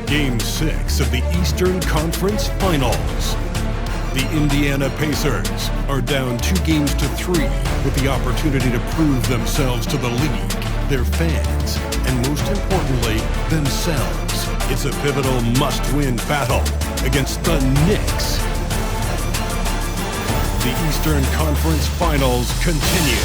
Game 6 of the Eastern Conference Finals. The Indiana Pacers are down 2-3 with the opportunity to prove themselves to the league, their fans, and most importantly, themselves. It's a pivotal must-win battle against the Knicks. The Eastern Conference Finals continue.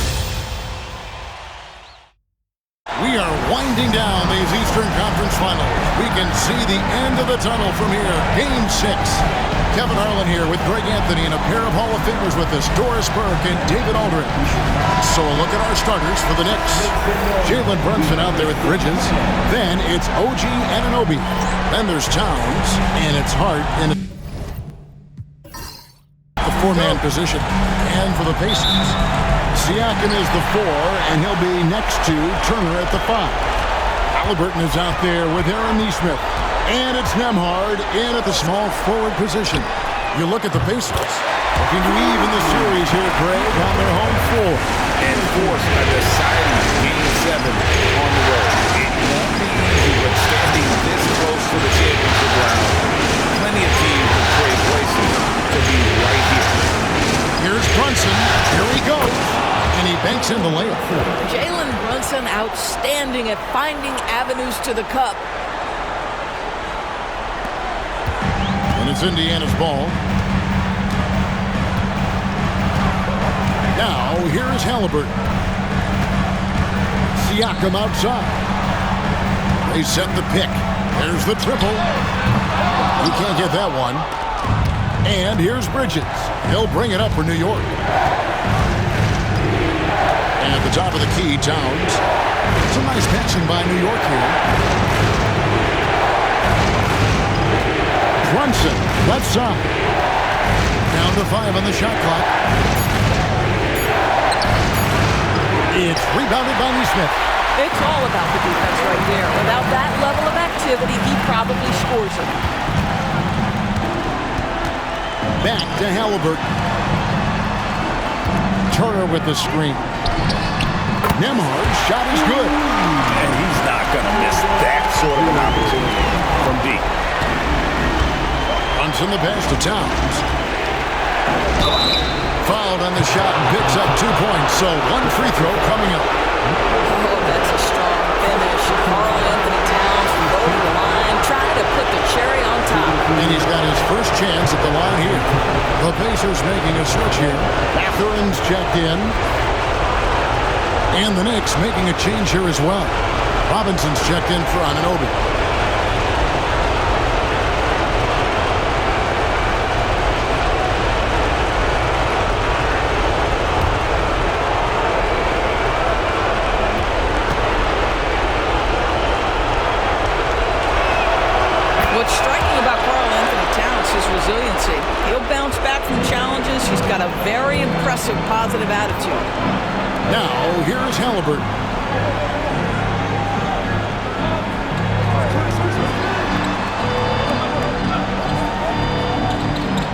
We are winding down these Eastern Conference Finals. We can see the end of the tunnel from here. Game 6. Kevin Harlan here with Greg Anthony and a pair of Hall of Famers with us, Doris Burke and David Aldridge. So a look at our starters for the Knicks. Jalen Brunson out there with Bridges. Then it's OG Anunoby. Then there's Towns, and it's Hart in the four-man position. And for the Pacers, Siakam is the 4, and he'll be next to Turner at the 5. Halliburton is out there with Aaron Nesmith. And it's Nembhard in at the small forward position. You look at the Pacers, looking to even the series here, Greg, on their home floor. And forced a deciding Game 7 on the road. It won't be easy, but standing this close to the championship round, plenty of teams will trade places to be right here. Here's Brunson. Here he goes. And he banks in the layup. Jalen Brunson outstanding at finding avenues to the cup. And it's Indiana's ball. Now, here is Halliburton. Siakam outside. They set the pick. There's the triple. He can't get that one. And here's Bridges. He'll bring it up for New York. And at the top of the key, Towns. Some nice passing by New York here. Brunson, left side. Down to 5 on the shot clock. It's rebounded by Nesmith. It's all about the defense right there. Without that level of activity, he probably scores it. Back to Halliburton. Turner with the screen. Nembhard's shot is good. And he's not going to miss that sort of an opportunity from deep. Brunson the pass to Towns. Fouled on the shot and picks up 2 points. So one free throw coming up. Oh, that's a strong finish. Karl Anthony Towns over the line, trying to put the cherry on top. And he's got his first chance at the line here. The Pacers making a switch here. Matherin's checked in. And the Knicks making a change here as well. Robinson's checked in for Anunoby. What's striking about Karl Anthony Towns is resiliency. He'll bounce back from challenges. He's got a very impressive positive attitude. Now, here's Halliburton.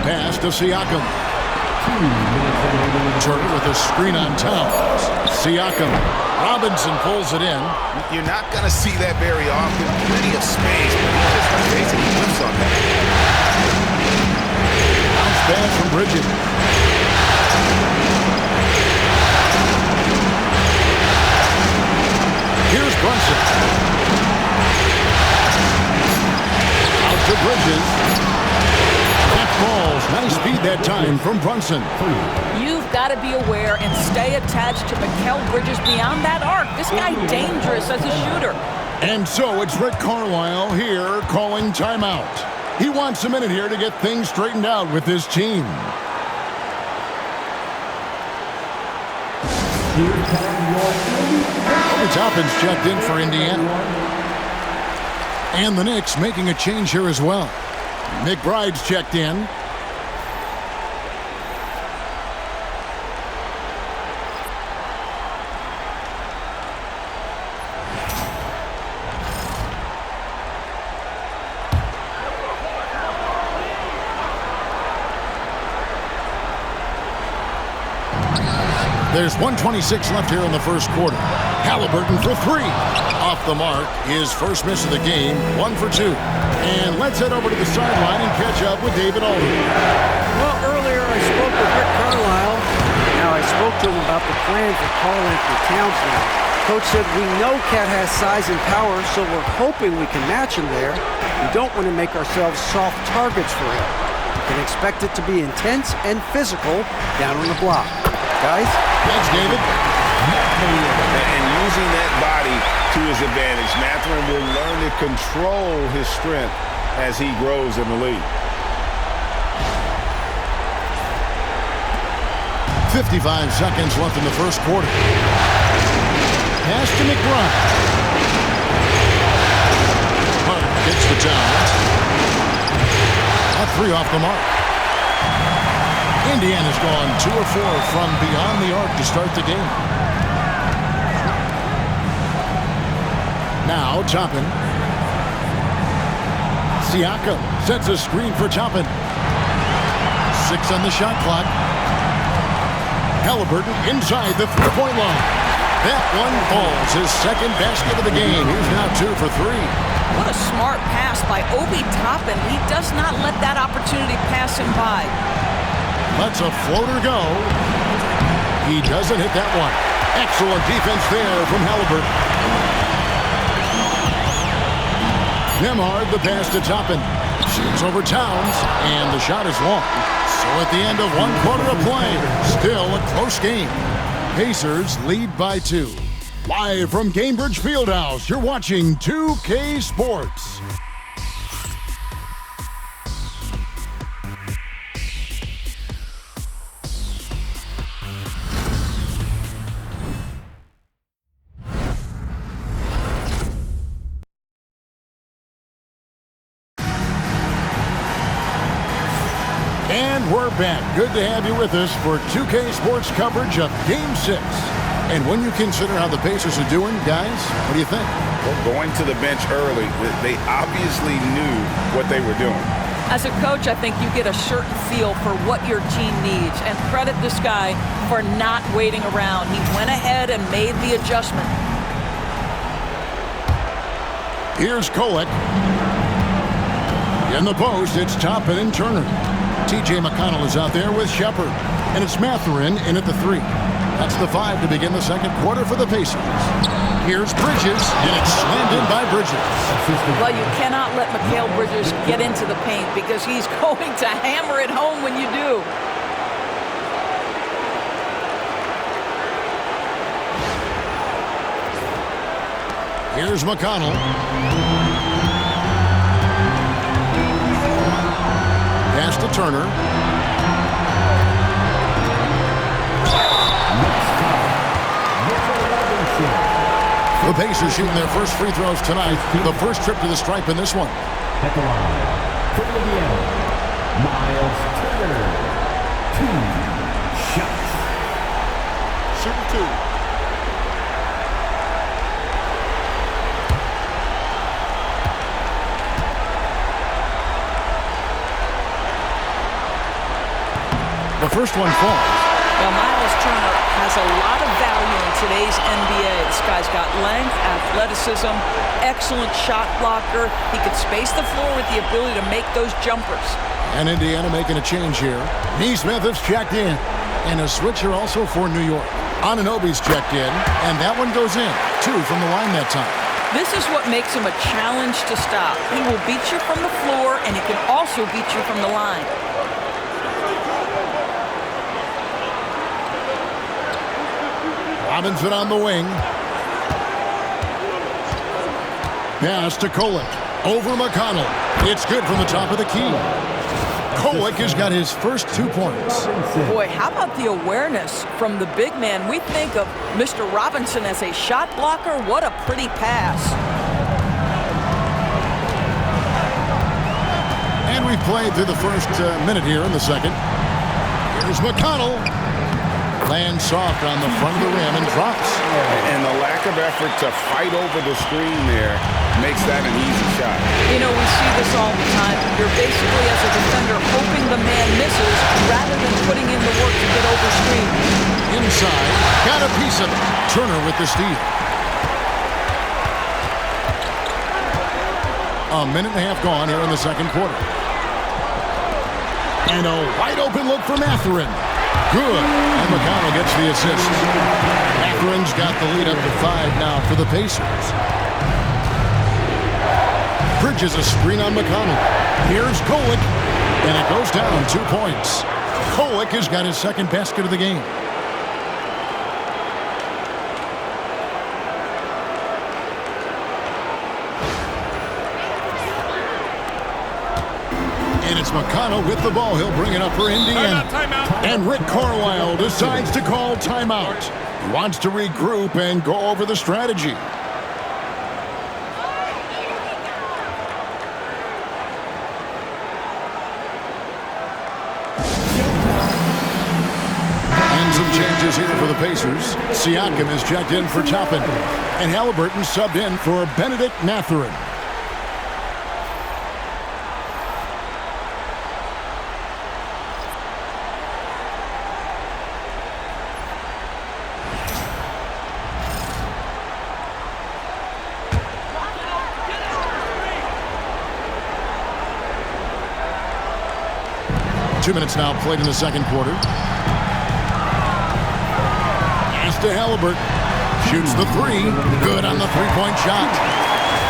Pass to Siakam. Turner with a screen on Towns. Siakam. Robinson pulls it in. You're not going to see that very often. Plenty of space, but he just basically whips on that. Bounce back from Bridges. Here's Brunson. Out to Bridges. Back balls. Nice speed that time from Brunson. You've got to be aware and stay attached to Mikal Bridges beyond that arc. This guy dangerous as a shooter. And so it's Rick Carlisle here calling timeout. He wants a minute here to get things straightened out with his team. Toppin's checked in for Indiana. And the Knicks making a change here as well. McBride's checked in. There's 1:26 left here in the first quarter. Halliburton for three. Off the mark. His first miss of the game. 1 for 2. And let's head over to the sideline and catch up with David Aldridge. Well, earlier I spoke with Rick Carlisle. Now I spoke to him about the plan for Karl Anthony Towns now. Coach said, we know Cat has size and power, so we're hoping we can match him there. We don't want to make ourselves soft targets for him. You can expect it to be intense and physical down on the block. Guys? Thanks, David. And using that body to his advantage, Mathurin will learn to control his strength as he grows in the league. 55 seconds left in the first quarter. Pass to McBride. Hart gets the Towns. A 3 off the mark. Indiana's gone 2 of 4 from beyond the arc to start the game. Now Toppin. Siakam sets a screen for Toppin. 6 on the shot clock. Halliburton inside the three-point line. That one falls, his second basket of the game. He's now 2 for 3. What a smart pass by Obi Toppin. He does not let that opportunity pass him by. Lets a floater go. He doesn't hit that one. Excellent defense there from Halliburton. Nembhard the pass to Toppin. Shoots over Towns, and the shot is long. So at the end of 1 quarter of play, still a close game. Pacers lead by 2. Live from Cambridge Fieldhouse, you're watching 2K Sports. And we're back. Good to have you with us for 2K Sports coverage of Game 6. And when you consider how the Pacers are doing, guys, what do you think? Well, going to the bench early, they obviously knew what they were doing. As a coach, I think you get a certain feel for what your team needs. And credit this guy for not waiting around. He went ahead and made the adjustment. Here's Kolek. In the post, it's Toppin and Turner. T.J. McConnell is out there with Shepard. And it's Mathurin in at the 3. That's the 5 to begin the second quarter for the Pacers. Here's Bridges, and it's slammed in by Bridges. Well, you cannot let Mikal Bridges get into the paint because he's going to hammer it home when you do. Here's McConnell. Pass to Turner. The Pacers shooting their first free throws tonight. The first trip to the stripe in this one. At the line, for Indiana, Miles Turner. 2 shots. Shooting 2. The first one falls. Well, Miles Turner has a lot of value in today's NBA. This guy's got length, athleticism, excellent shot blocker. He could space the floor with the ability to make those jumpers. And Indiana making a change here. Neesmith has checked in. And a switcher also for New York. Anunoby's checked in, and that one goes in. 2 from the line that time. This is what makes him a challenge to stop. He will beat you from the floor, and he can also beat you from the line. Robinson on the wing. Pass to Kolek. Over McConnell. It's good from the top of the key. Kolek has got his first 2 points. Boy, how about the awareness from the big man? We think of Mr. Robinson as a shot blocker. What a pretty pass. And we've played through the first minute here in the second. Here's McConnell. Lands soft on the front of the rim and drops. And the lack of effort to fight over the screen there makes that an easy shot. You know, we see this all the time. You're basically, as a defender, hoping the man misses rather than putting in the work to get over screen. Inside, got a piece of it. Turner with the steal. A minute and a half gone here in the second quarter. And a wide open look for Mathurin. Good. And McConnell gets the assist. Mathurin's got the lead up to 5 now for the Pacers. Bridges a screen on McConnell. Here's Kolek. And it goes down 2 points. Kolek has got his second basket of the game. And it's McConnell with the ball. He'll bring it up for Indiana. Timeout. And Rick Carlisle decides to call timeout. He wants to regroup and go over the strategy. And some changes here for the Pacers. Siakam is checked in for Toppin. And Halliburton subbed in for Benedict Mathurin. Two minutes now played in the second quarter. Pass to Halliburton. Shoots the three. Good on the three-point shot.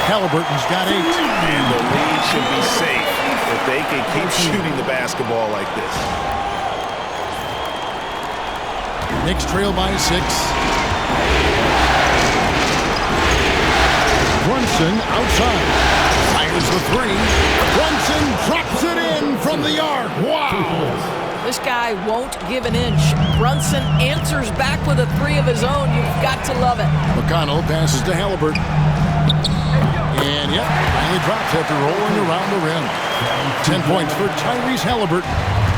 Halliburton's got 8. And the lead should be safe if they can keep shooting the basketball like this. Knicks trail by 6. Brunson outside. Fires the three. Brunson drops it in from the arc. Wow. This guy won't give an inch. Brunson answers back with a 3 of his own. You've got to love it. McConnell passes to Halliburton. And yep, finally drops after rolling around the rim. 10 points for Tyrese Halliburton.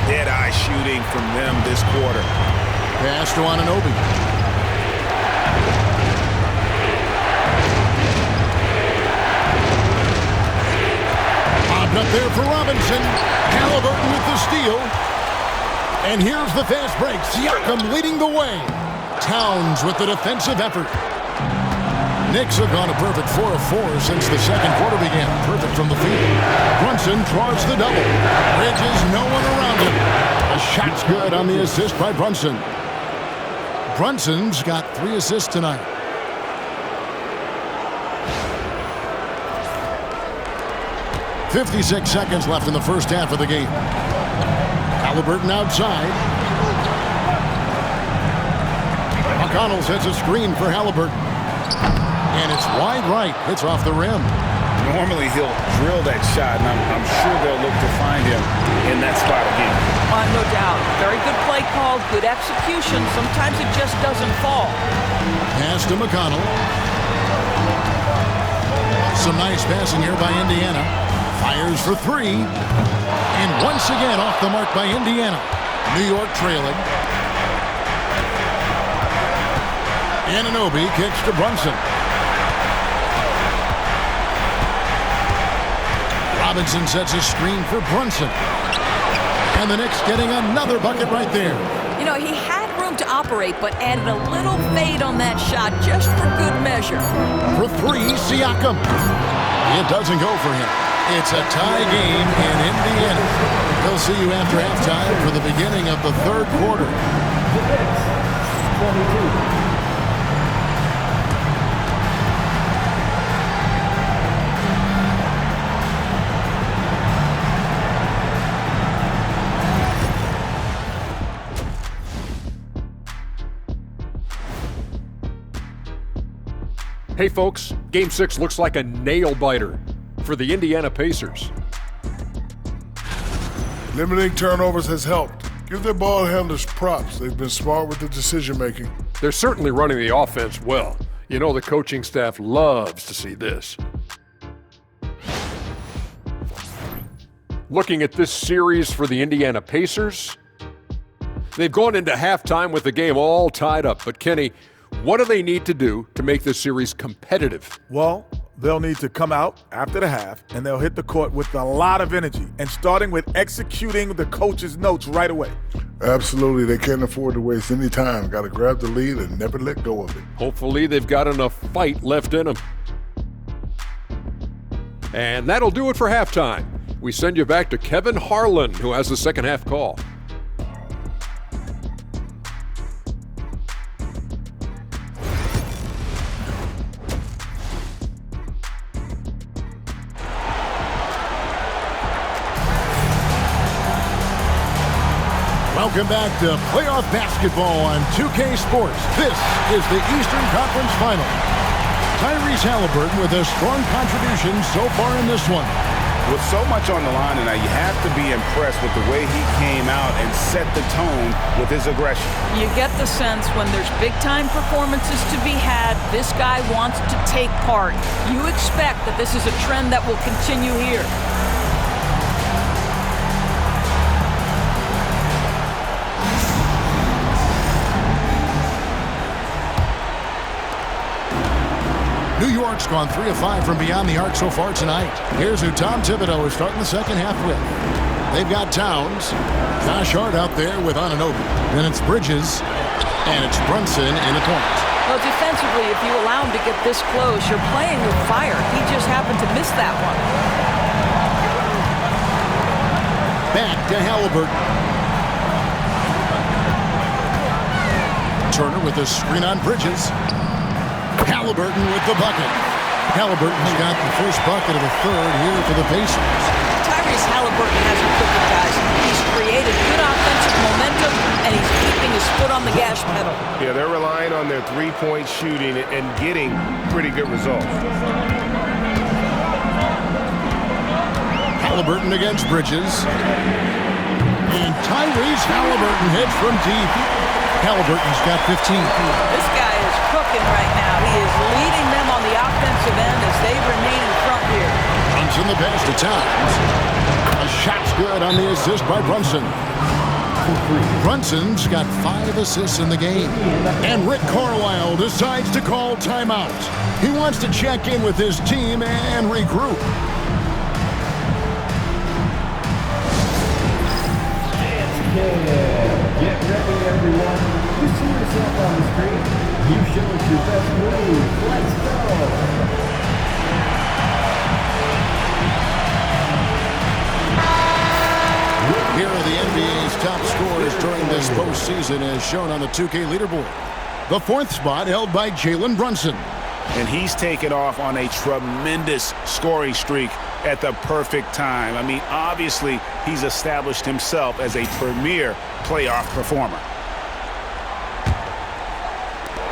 Dead-eye shooting from them this quarter. Pass to Anunoby. Popped up there for Robinson. Halliburton with the steal. And here's the fast break. Siakam leading the way. Towns with the defensive effort. Knicks have gone a perfect 4 of 4 since the second quarter began. Perfect from the field. Brunson draws the double. Bridges, no one around him. A shot's good on the assist by Brunson. Brunson's got 3 assists tonight. .56 seconds left in the first half of the game. Halliburton outside. McConnell sets a screen for Halliburton. And it's wide right. It's off the rim. Normally he'll drill that shot, and I'm sure they'll look to find him in that spot again. No doubt. Very good play call, good execution. Sometimes it just doesn't fall. Pass to McConnell. Some nice passing here by Indiana. Fires for 3. And once again off the mark by Indiana. New York trailing. Anunoby kicks to Brunson. Robinson sets a screen for Brunson. And the Knicks getting another bucket right there. You know, he had room to operate, but added a little fade on that shot just for good measure. For 3, Siakam. It doesn't go for him. It's a tie game in Indiana. They'll see you after halftime for the beginning of the third quarter. Hey folks, Game 6 looks like a nail-biter for the Indiana Pacers. Limiting turnovers has helped. Give their ball handlers props. They've been smart with the decision-making. They're certainly running the offense well. You know the coaching staff loves to see this. Looking at this series for the Indiana Pacers, they've gone into halftime with the game all tied up. But Kenny, what do they need to do to make this series competitive? Well, they'll need to come out after the half, and they'll hit the court with a lot of energy, and starting with executing the coach's notes right away. Absolutely. They can't afford to waste any time. Got to grab the lead and never let go of it. Hopefully they've got enough fight left in them. And that'll do it for halftime. We send you back to Kevin Harlan, who has the second half call. Welcome back to playoff basketball on 2K Sports. This is the Eastern Conference Final. Tyrese Halliburton with a strong contribution so far in this one. With so much on the line tonight, you have to be impressed with the way he came out and set the tone with his aggression. You get the sense when there's big-time performances to be had, this guy wants to take part. You expect that this is a trend that will continue here. New York's gone 3 of 5 from beyond the arc so far tonight. Here's who Tom Thibodeau is starting the second half with. They've got Towns. Josh Hart out there with Anunoby. Then it's Bridges. And it's Brunson in the corner. Well, defensively, if you allow him to get this close, you're playing with fire. He just happened to miss that one. Back to Halliburton. Turner with a screen on Bridges. Halliburton with the bucket. Halliburton's got the first bucket of the third here for the Pacers. Tyrese Halliburton has him cooking, guys. He's created good offensive momentum, and he's keeping his foot on the gas pedal. Yeah, they're relying on their three-point shooting and getting pretty good results. Halliburton against Bridges. And Tyrese Halliburton hits from deep. Halliburton's got 15. This guy is cooking right now. He is leading them on the offensive end as they remain in front here. Brunson the pass to Towns. A shot's good on the assist by Brunson. Brunson's got 5 assists in the game. And Rick Carlisle decides to call timeout. He wants to check in with his team and regroup. Get ready, everyone. You see yourself on the screen. You show us your best move. Let's go. Here are the NBA's top scorers during this postseason as shown on the 2K leaderboard. The 4th spot held by Jalen Brunson. And he's taken off on a tremendous scoring streak at the perfect time. I mean, obviously, he's established himself as a premier playoff performer.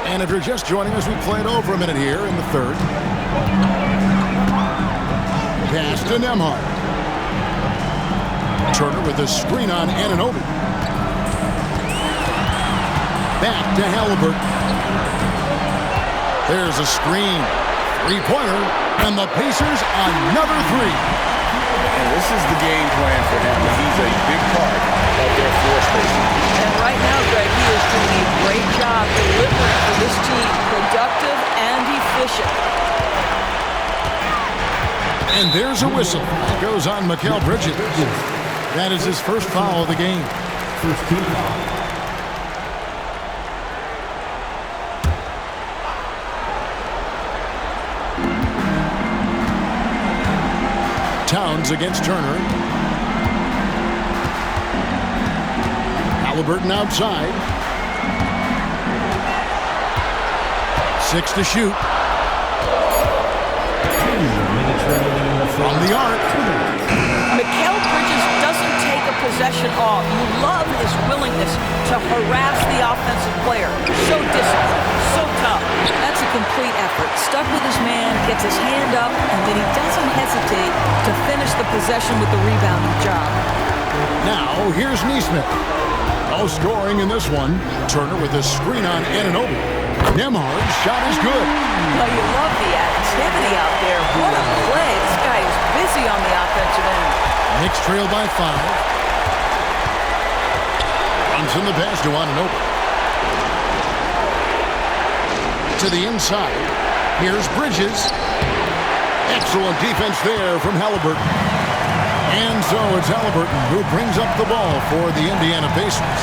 And if you're just joining us, we played over a minute here in the third. Pass to Nembhard. Turner with a screen on Anunoby. Back to Halliburton. There's a screen. Three-pointer. And the Pacers another three. And this is the game plan for him. He's a big part of their floor spacing. And right now, Greg, he is doing a great job delivering for this team. Productive and efficient. And there's a whistle. That goes on Mikal Bridges. That is his first foul of the game. First team foul. Towns against Turner. Halliburton outside. 6 to shoot. 2 minutes remaining in the From the arc. Mikal Bridges doesn't take a possession off. You love his willingness to harass the offensive player. So disciplined, so tough. That's a complete effort. Stuck with his man, gets his hand up, and then he doesn't hesitate to finish the possession with the rebounding job. Now, here's Neesmith. No scoring in this one. Turner with a screen on Anunoby. Nembhard's shot is good. Well, you love the activity out there. What a play. This guy is busy on the offensive end. Knicks trail by 5. Brunson the pass to Anunoby. To the inside. Here's Bridges. Excellent defense there from Halliburton. And so it's Halliburton who brings up the ball for the Indiana Pacers.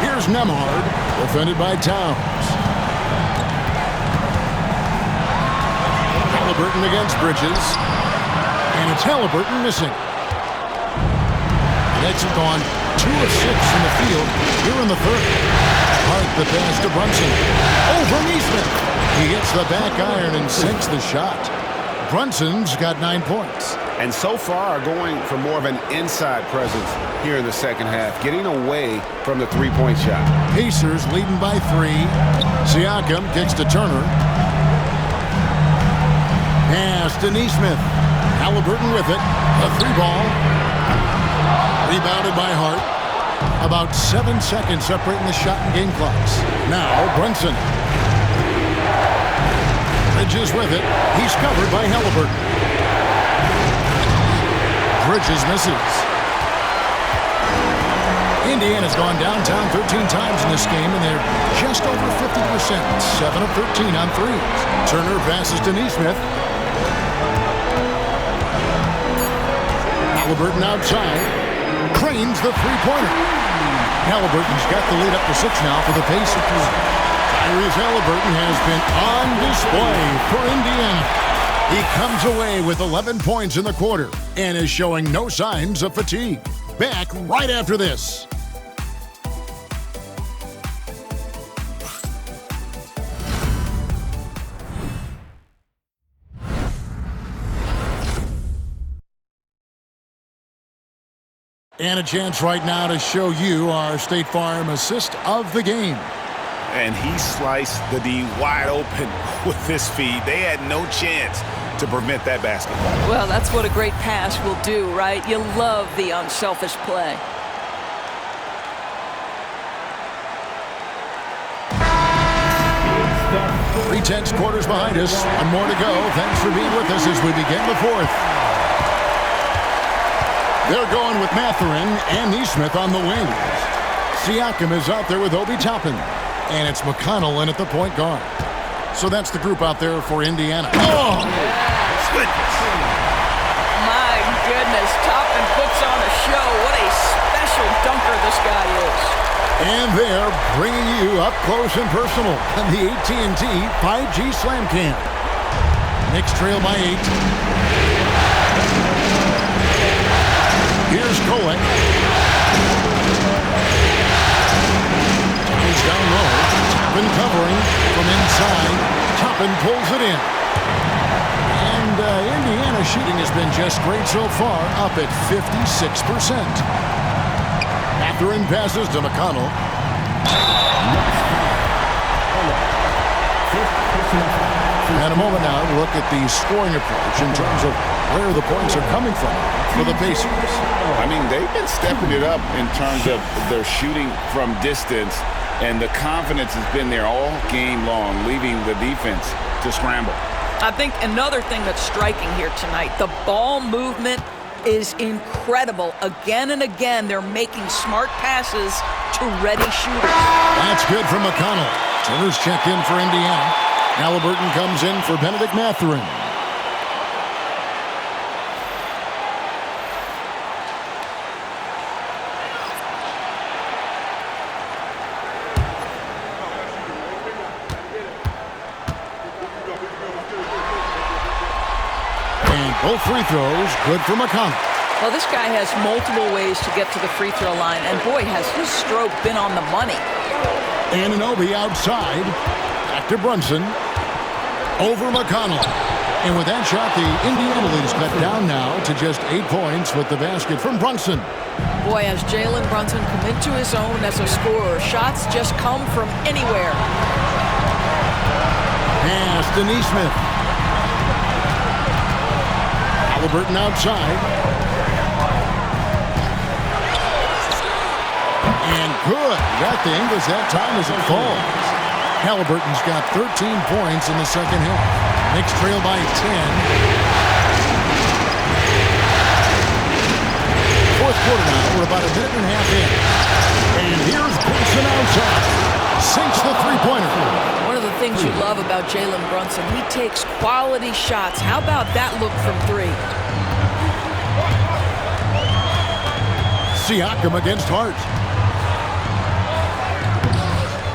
Here's Nembhard, defended by Towns. Halliburton against Bridges. And it's Halliburton missing. Knicks have gone 2 of 6 from the field here in the third. Hart the pass to Brunson. Over Neesmith. He hits the back iron and sinks the shot. Brunson's got 9 points. And so far going for more of an inside presence here in the second half, getting away from the three-point shot. Pacers leading by 3. Siakam kicks to Turner. Pass to Neesmith. Halliburton with it. A 3-ball. Rebounded by Hart. About 7 seconds separating the shot and game clocks. Now Brunson. Bridges with it. He's covered by Halliburton. Bridges misses. Indiana's gone downtown 13 times in this game, and they're just over 50%. 7 of 13 on threes. Turner passes to Neesmith. Halliburton outside. Cranes the three-pointer. Halliburton's got the lead up to 6 now for the Pacers. Tyrese Halliburton has been on display for Indiana. He comes away with 11 points in the quarter and is showing no signs of fatigue. Back right after this. And a chance right now to show you our State Farm assist of the game. And he sliced the D wide open with his feed. They had no chance to prevent that basket. Well, that's what a great pass will do, right? You love the unselfish play. Three tenths quarters behind us. One more to go. Thanks for being with us as we begin the fourth. They're going with Mathurin and Neesmith on the wings. Siakam is out there with Obi Toppin. And it's McConnell in at the point guard. So that's the group out there for Indiana. Oh! My goodness, Toppin puts on a show. What a special dunker this guy is. And they're bringing you up close and personal on the AT&T 5G Slam Cam. Knicks trail by 8. Here's Kolek. He's down low. Toppin covering from inside. Toppin pulls it in. And Indiana shooting has been just great so far, up at 56%. Mathurin passes to McConnell. And a moment now to look at the scoring approach in terms of where the points are coming from for the Pacers. I mean, they've been stepping it up in terms of their shooting from distance, and the confidence has been there all game long, leaving the defense to scramble. I think another thing that's striking here tonight, the ball movement is incredible. Again and again, they're making smart passes to ready shooters. That's good from McConnell. Turner's checked in for Indiana. Halliburton comes in for Benedict Mathurin. Both free throws, good for McConnell. Well, this guy has multiple ways to get to the free throw line, and boy, has his stroke been on the money. Anunoby outside. Back to Brunson. Over McConnell. And with that shot, the Indiana lead is cut down now to just 8 points with the basket from Brunson. Boy, has Jalen Brunson come into his own as a scorer. Shots just come from anywhere. Pass to Neesmith. Halliburton outside. And good. Got the Ingles that time as it falls. Halliburton's got 13 points in the second half. Knicks trail by 10. Fourth quarter now. We're about a minute and a half in. And here's Brunson outside. Sinks the three-pointer. One of the things you love about Jalen Brunson, he takes quality shots. How about that look from 3? Siakam against Hart.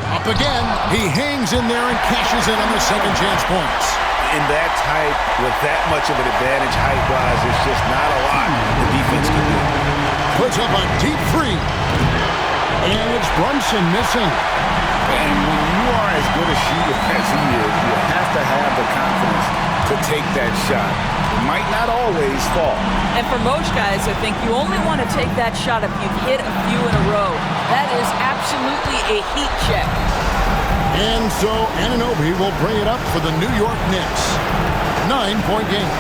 Up again. He hangs in there and cashes in on the second chance points. And that type, with that much of an advantage height-wise, there's just not a lot the defense can do. Puts up a deep three. And it's Brunson missing. And when you are as good a shooter as he is, you have to have the confidence to take that shot. It might not always fall. And for most guys, I think you only want to take that shot if you've hit a few in a row. That is absolutely a heat check. And so Anunoby will bring it up for the New York Knicks. 9-point game.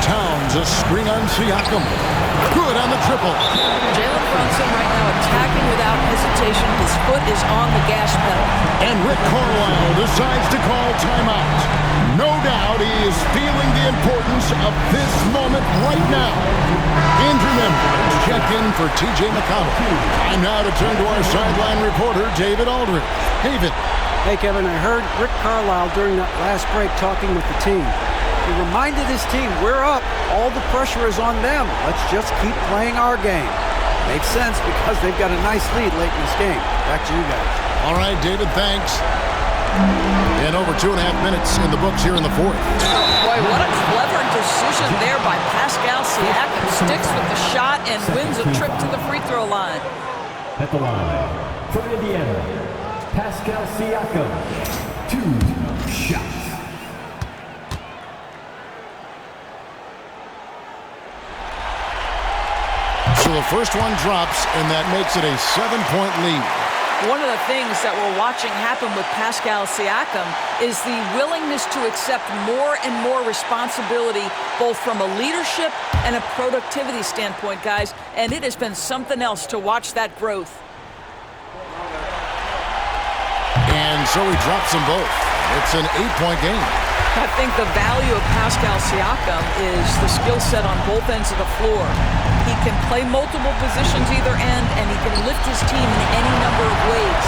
Towns a screen on Siakam. Good on the triple. Jalen Brunson right now attacking without hesitation. His foot is on the gas pedal. And Rick Carlisle decides to call timeout. No doubt he is feeling the importance of this moment right now. Andrew Memphis check in for T.J. McConnell. Time now to turn to our sideline reporter, David Aldridge. David. Hey, Kevin, I heard Rick Carlisle during that last break talking with the team. He reminded his team, we're up. All the pressure is on them. Let's just keep playing our game. Makes sense because they've got a nice lead late in this game. Back to you guys. All right, David, thanks. And over 2.5 minutes in the books here in the fourth. Boy, what a clever decision there by Pascal Siakam. Sticks with the shot and wins a trip to the free throw line. At the line, from Indiana, Pascal Siakam, 2 shots. So the first one drops, and that makes it a 7-point lead. One of the things that we're watching happen with Pascal Siakam is the willingness to accept more and more responsibility, both from a leadership and a productivity standpoint, guys. And it has been something else to watch that growth. And so he drops them both. It's an 8-point game. I think the value of Pascal Siakam is the skill set on both ends of the floor. He can play multiple positions either end, and he can lift his team in any number of ways.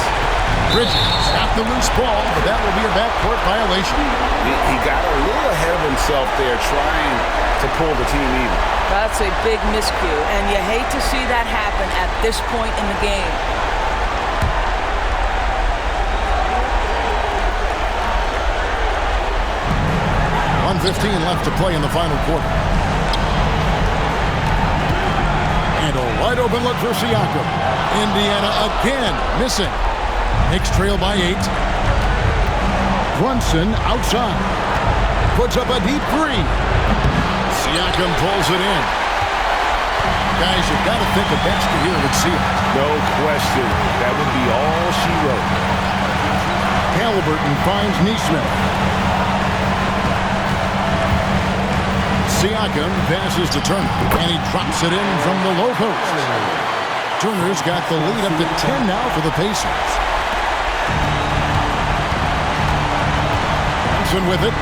Bridges got the loose ball, but that will be a backcourt violation. He got a little ahead of himself there trying to pull the team even. That's a big miscue, and you hate to see that happen at this point in the game. .15 left to play in the final quarter. And a wide open look for Siakam. Indiana again missing. Knicks trail by 8. Brunson outside. Puts up a deep three. Siakam pulls it in. Guys, you've got to think a Dexter here would see it. No question. That would be all she wrote. Halliburton finds Neesmith. Siakam passes to Turner, and he drops it in from the low post. Turner's got the lead up to 10 now for the Pacers. Johnson with it.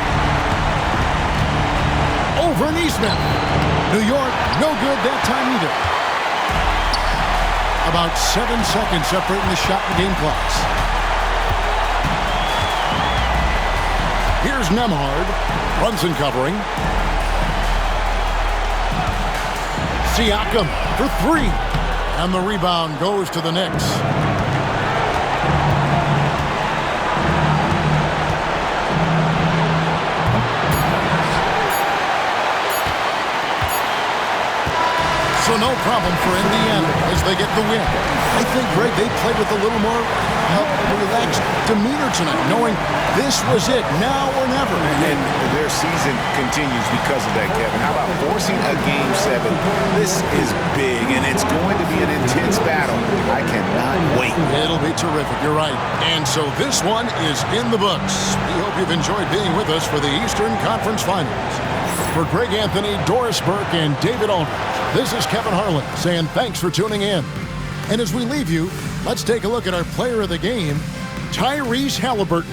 Over Neesmith. New York, no good that time either. About 7 seconds separating the shot and game clocks. Here's Nembhard. Brunson covering. Siakam for 3. And the rebound goes to the Knicks. So no problem for Indiana as they get the win. I think, Greg, they played with a little more relaxed demeanor tonight, knowing this was it, now or never. And their season continues because of that, Kevin. How about forcing a Game 7? This is big, and it's going to be an intense battle. I cannot wait. It'll be terrific, you're right. And so this one is in the books. We hope you've enjoyed being with us for the Eastern Conference Finals. For Greg Anthony, Doris Burke, and David Aldridge, this is Kevin Harlan saying thanks for tuning in. And as we leave you, let's take a look at our player of the game, Tyrese Halliburton.